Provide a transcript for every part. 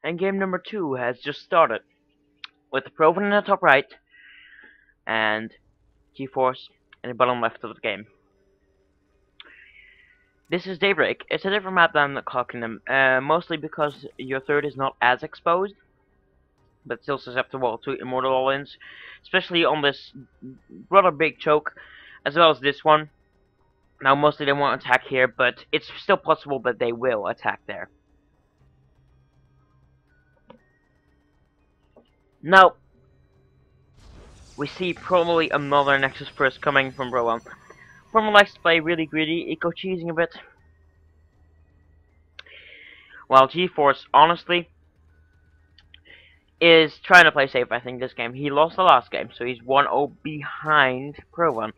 And game number 2 has just started, with the Provan in the top right, and GeForce in the bottom left of the game. This is Daybreak. It's a different map than the Cockenham, mostly because your third is not as exposed, but still susceptible to immortal all-ins, especially on this rather big choke, as well as this one. Now, mostly they won't attack here, but it's still possible that they will attack there. Now, we see probably another Nexus first coming from Provan. Provan likes to play really greedy, eco-cheesing a bit. While GeForce, honestly, is trying to play safe, I think, this game. He lost the last game, so he's 1-0 behind Provan.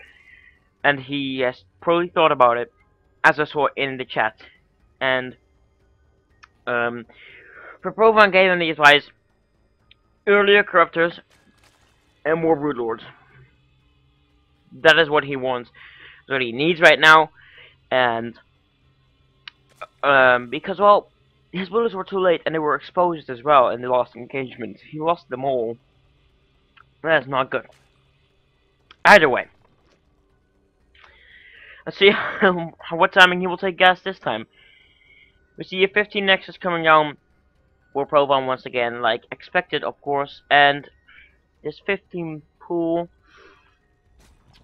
And he has probably thought about it, as I saw in the chat. And, for Provan gave him the advice, earlier Corruptors and more Brood Lords. That is what he wants. That's what he needs right now. And because, well, his bullets were too late and they were exposed as well in the last engagement. He lost them all. That is not good. Either way. Let's see what timing he will take gas this time. We see a 15 Nexus coming down for Provan once again, like expected, of course, and this 15 pool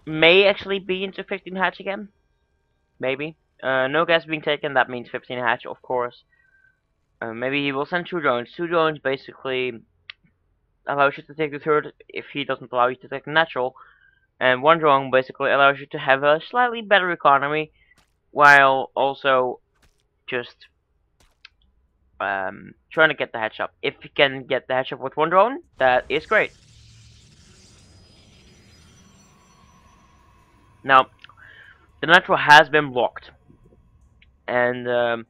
may actually be into 15 hatch again. Maybe. No gas being taken, that means 15 hatch, of course. Maybe he will send 2 drones. 2 drones basically allows you to take the third if he doesn't allow you to take the natural. And 1 drone basically allows you to have a slightly better economy, while also just trying to get the hatch up. If you can get the hatch up with 1 drone, that is great. Now, the natural has been blocked, and the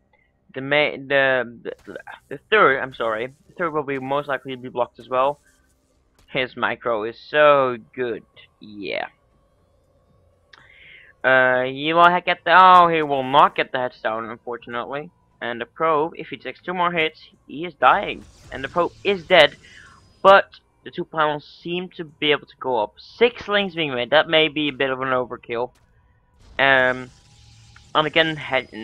third will be most likely to be blocked as well. His micro is so good, yeah. He will get the he will not get the hatch down, unfortunately. And the probe, if he takes 2 more hits, he is dying. And the probe is dead, but the 2 panels seem to be able to go up. 6 links being made, that may be a bit of an overkill. And again,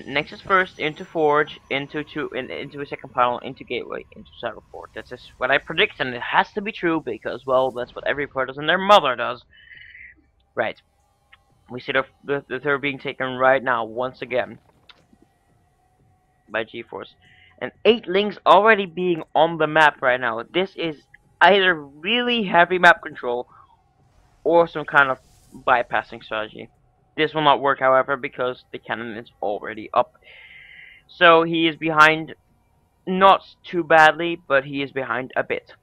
Nexus first, into Forge, into a second panel, into Gateway, into Saddleport. That's just what I predict, and it has to be true, because, well, that's what every player does, and their mother does. Right. We see the third being taken right now, once again, by GeForce. And 8 links already being on the map right now. This is either really heavy map control, or some kind of bypassing strategy. This will not work, however, because the cannon is already up. So he is behind, not too badly, but he is behind a bit.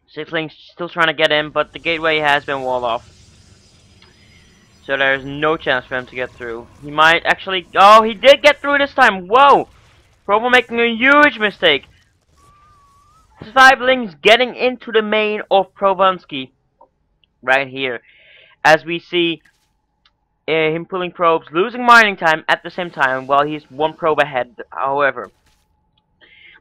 6 links still trying to get in, but the gateway has been walled off. So there's no chance for him to get through. He might actually... Oh, he did get through this time! Whoa! Provan making a huge mistake. 5 links getting into the main of Provansky. Right here. As we see him pulling probes, losing mining time at the same time, while he's 1 probe ahead, however.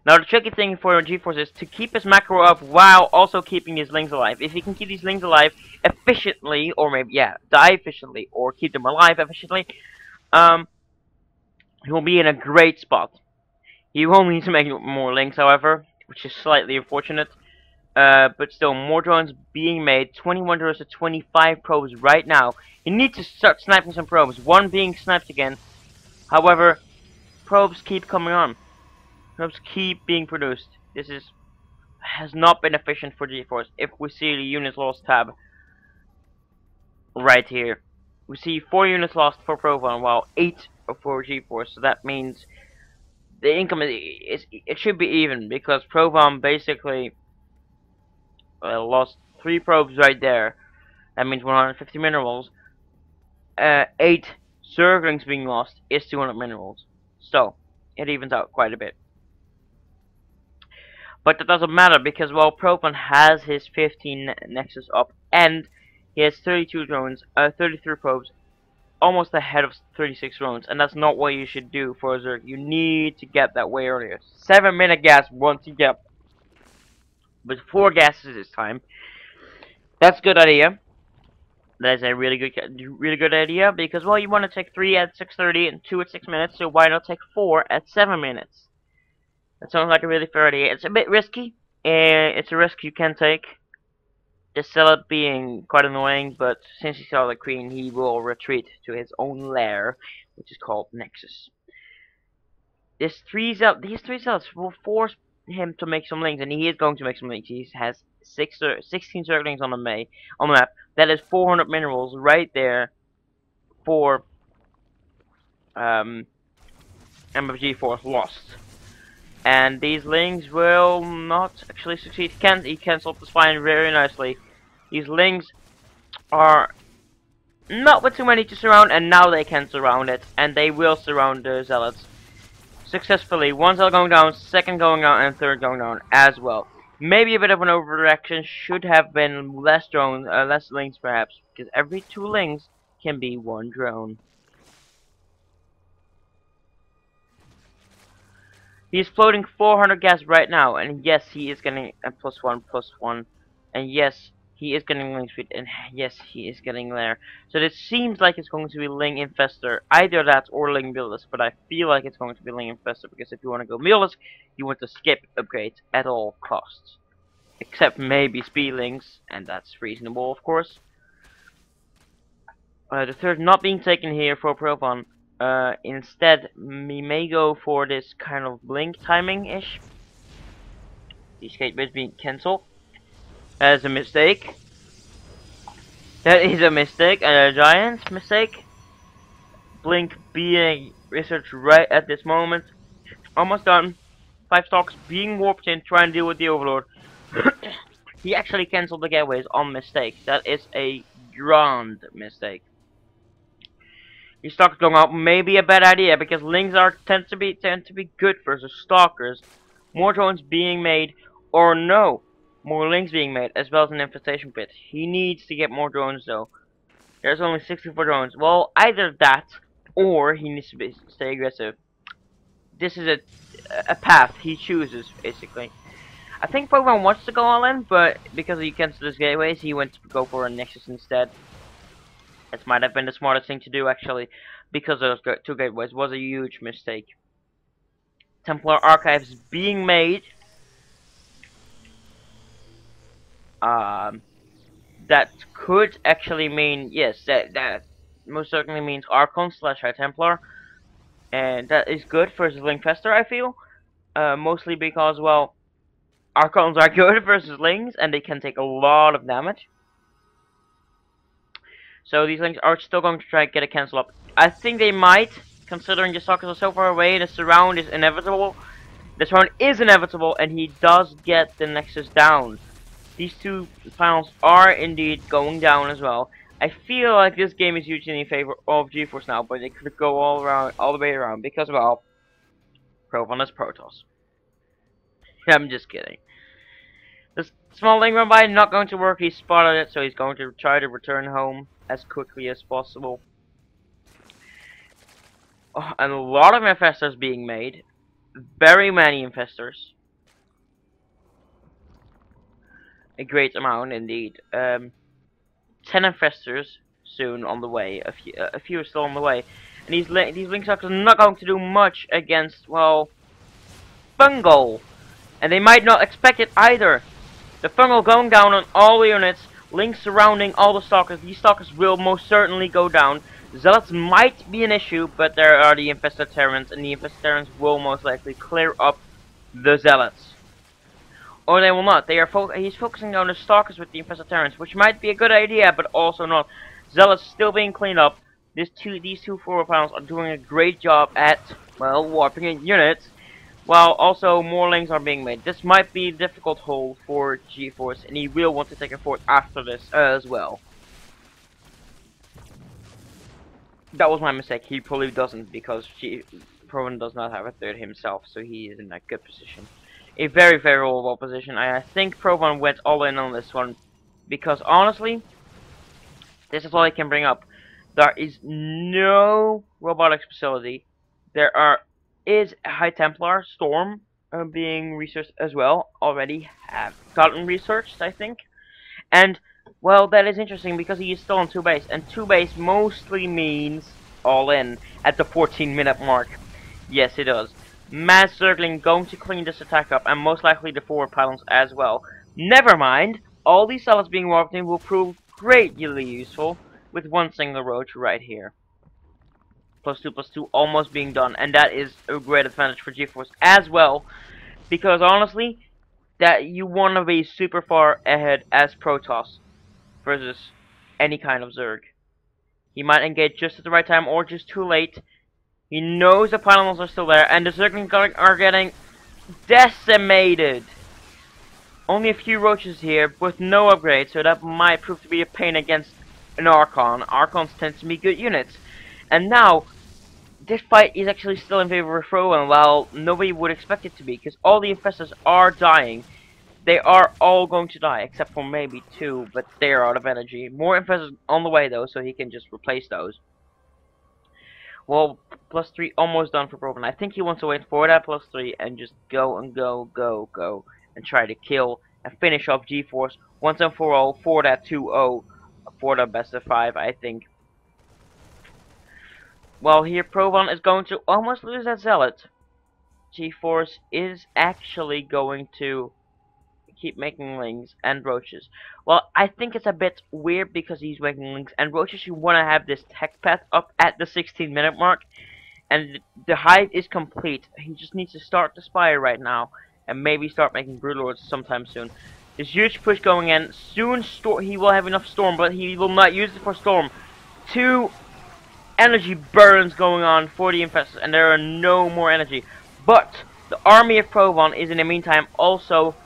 Now the tricky thing for GeForce is to keep his macro up while also keeping his links alive. If he can keep these links alive efficiently, or maybe, yeah, die efficiently, or keep them alive efficiently, he will be in a great spot. He will need to make more links, however, which is slightly unfortunate. But still, more drones being made. 21 drones to 25 probes right now. He needs to start sniping some probes. 1 being sniped again. However, probes keep coming on. Probes keep being produced. This has not been efficient for GeForce. If we see the units lost tab right here, we see 4 units lost for Provan, while 8 for GeForce. So that means the income it should be even, because Provan basically lost 3 probes right there. That means 150 minerals. 8 circlings being lost is 200 minerals. So it evens out quite a bit. But that doesn't matter, because, well, Provan has his 15 Nexus up, and he has 32 drones, 33 probes, almost ahead of 36 rounds, and that's not what you should do for a Zerg. You need to get that way earlier. 7-minute gas once you get, with 4 gases this time. That's a good idea. That's a really good idea because, well, you want to take 3 at 6:30 and 2 at 6 minutes, so why not take 4 at 7 minutes? That sounds like a really fair idea. It's a bit risky, and it's a risk you can take. The zealot being quite annoying, but since he saw the queen, he will retreat to his own lair, which is called Nexus. These 3 zealots will force him to make some links, and he is going to make some links. He has 16 circlings on the map. That is 400 minerals right there for GeForce lost. And these links will not actually succeed. He cancelled the spine very nicely. These links are not with too many to surround, and now they can surround it, and they will surround the zealots successfully. One zealot going down, second going down, and third going down as well. Maybe a bit of an overreaction. Should have been less drones, less links perhaps, because every 2 links can be 1 drone. He's floating 400 gas right now, and yes, he is getting a +1/+1, and yes, he is getting link speed, and yes, he is getting there. So it seems like it's going to be Ling Infestor, either that or Ling Builders, but I feel like it's going to be Ling Infestor, because if you want to go Builders, you want to skip upgrades at all costs. Except maybe Speedlings, and that's reasonable, of course. The third not being taken here for Provan. Instead, we may go for this kind of blink timing-ish. These gateways being cancelled. That is a mistake. That is a mistake, and a giant mistake. Blink being researched right at this moment. Almost done. 5 stocks being warped in, trying to deal with the Overlord. He actually cancelled the gateways on mistake. That is a grand mistake. These stalkers going out may be a bad idea because links tend to be good versus stalkers. More drones being made, or no, more links being made, as well as an infestation pit. He needs to get more drones though. There's only 64 drones. Well, either that, or he needs to stay aggressive. This is a path he chooses, basically. I think Provan wants to go all in, but because he cancelled his gateways, he went to go for a Nexus instead. This might have been the smartest thing to do, actually, because those 2 gateways was a huge mistake. Templar archives being made. That could actually mean, yes, that most certainly means Archon / High Templar, and that is good versus Linkfester, I feel. Mostly because, well, Archons are good versus Lings, and they can take a lot of damage. So these links are still going to try to get a cancel up. I think they might, considering the stalkers are so far away. The surround is inevitable. The surround is inevitable, and he does get the Nexus down. These 2 panels are indeed going down as well. I feel like this game is hugely in favor of GeForce now, but they could go all the way around because, well, Provan is Protoss. I'm just kidding. This small link run by not going to work. He spotted it, so he's going to try to return home as quickly as possible. Oh, and a lot of infestors being made. Very many infestors. A great amount indeed. 10 infestors soon on the way. A few are still on the way. And these link suckers are not going to do much against, well, fungal. And they might not expect it either. The fungal going down on all the units. Links surrounding all the stalkers. These stalkers will most certainly go down. Zealots might be an issue, but there are the infested Terrans, and the infested Terrans will most likely clear up the Zealots. Or they will not. He's focusing on the stalkers with the infested Terrans, which might be a good idea, but also not. Zealots still being cleaned up. These two forward panels are doing a great job at, well, warping in units, while also more links are being made. This might be a difficult hold for GeForce, and he will want to take a fort after this as well. That was my mistake. He probably doesn't, because Provan does not have a third himself, so he is in a good position. A very favorable position. I think Provan went all in on this one, because honestly, this is all I can bring up. There is no robotics facility. Is a High Templar Storm being researched as well. Already have gotten researched, I think. And well, that is interesting because he is still on 2 base, and 2 base mostly means all in at the 14-minute mark. Yes, it does. Mass circling going to clean this attack up, and most likely the forward pylons as well. Never mind, all these cells being warped in will prove greatly useful with one single roach right here. +2/+2 almost being done, and that is a great advantage for GeForce as well, because honestly, that you want to be super far ahead as Protoss versus any kind of Zerg. He might engage just at the right time or just too late. He knows the pylons are still there, and the Zerglings are getting decimated. Only a few roaches here with no upgrade, so that might prove to be a pain against an Archon. Archons tend to be good units. And now, this fight is actually still in favor of Provan, while nobody would expect it to be, because all the infestors are dying. They are all going to die, except for maybe 2, but they are out of energy. More infestors on the way though, so he can just replace those. Well, +3 almost done for Provan. I think he wants to wait for that +3 and just go and go and try to kill and finish off GeForce once and for all for that 2-0 for the best of 5, I think. Well, here Provan is going to almost lose that Zealot. GeForce is actually going to keep making lings and roaches. Well, I think it's a bit weird because he's making lings and roaches. You want to have this tech path up at the 16-minute mark, and the hive is complete. He just needs to start the spire right now, and maybe start making broodlords sometime soon. This huge push going in. Soon he will have enough storm, but he will not use it for storm. 2 energy burns going on for the infestors, and there are no more energy. But the army of Provan is in the meantime also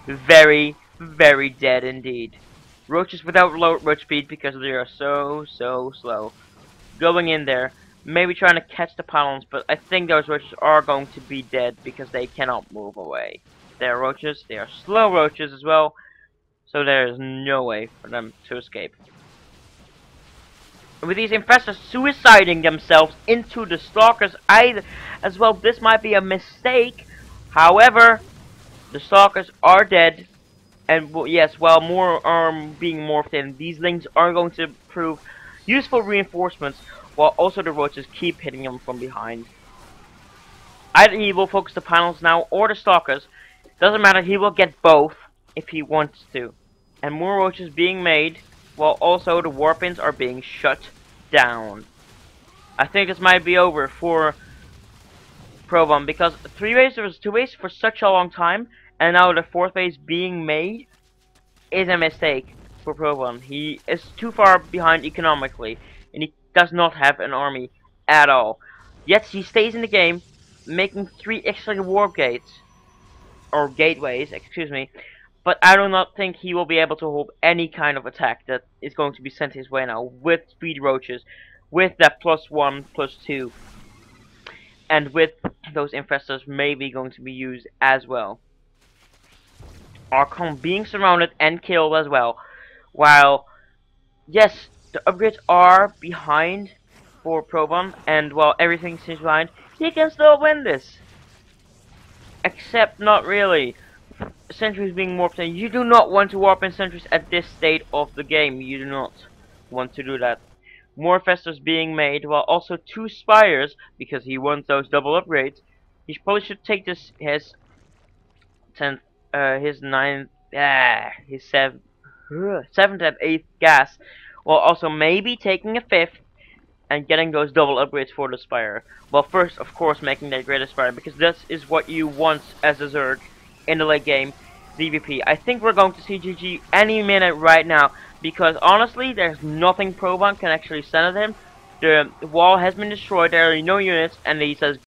very, very dead indeed. Roaches without low roach speed because they are so slow. Going in there, maybe trying to catch the pylons, but I think those roaches are going to be dead because they cannot move away. They are roaches, they are slow roaches as well, so there is no way for them to escape. With these infestors suiciding themselves into the stalkers as well, this might be a mistake. However, the stalkers are dead, and yes, while more are being morphed in, these lings are going to prove useful reinforcements, while also the roaches keep hitting them from behind. Either he will focus the panels now or the stalkers. Doesn't matter, he will get both if he wants to. And more roaches being made, while also the warpins are being shut down. I think this might be over for Provan, because 3 bases was 2 bases for such a long time, and now the 4th base being made is a mistake for Provan. He is too far behind economically, and he does not have an army at all. Yet he stays in the game, making 3 extra warp gates, or gateways, excuse me, but I do not think he will be able to hold any kind of attack that is going to be sent his way now, with speed roaches, with that +1, +2, and with those infestors maybe going to be used as well. Archon being surrounded and killed as well, while, yes, the upgrades are behind for Provan, and while everything seems behind, he can still win this. Except not really. Sentries being warped in. You do not want to warp in sentries at this state of the game. You do not want to do that. More festers being made, while also 2 spires, because he wants those double upgrades. He probably should take this his 10th, his 9th, his 7th and 8th gas, while also maybe taking a 5th and getting those double upgrades for the spire. Well, first, of course, making that greater spire, because this is what you want as a Zerg in the late game. ZvP. I think we're going to see GG any minute right now, because honestly, there's nothing Provan can actually send at him. The wall has been destroyed, there are no units, and he says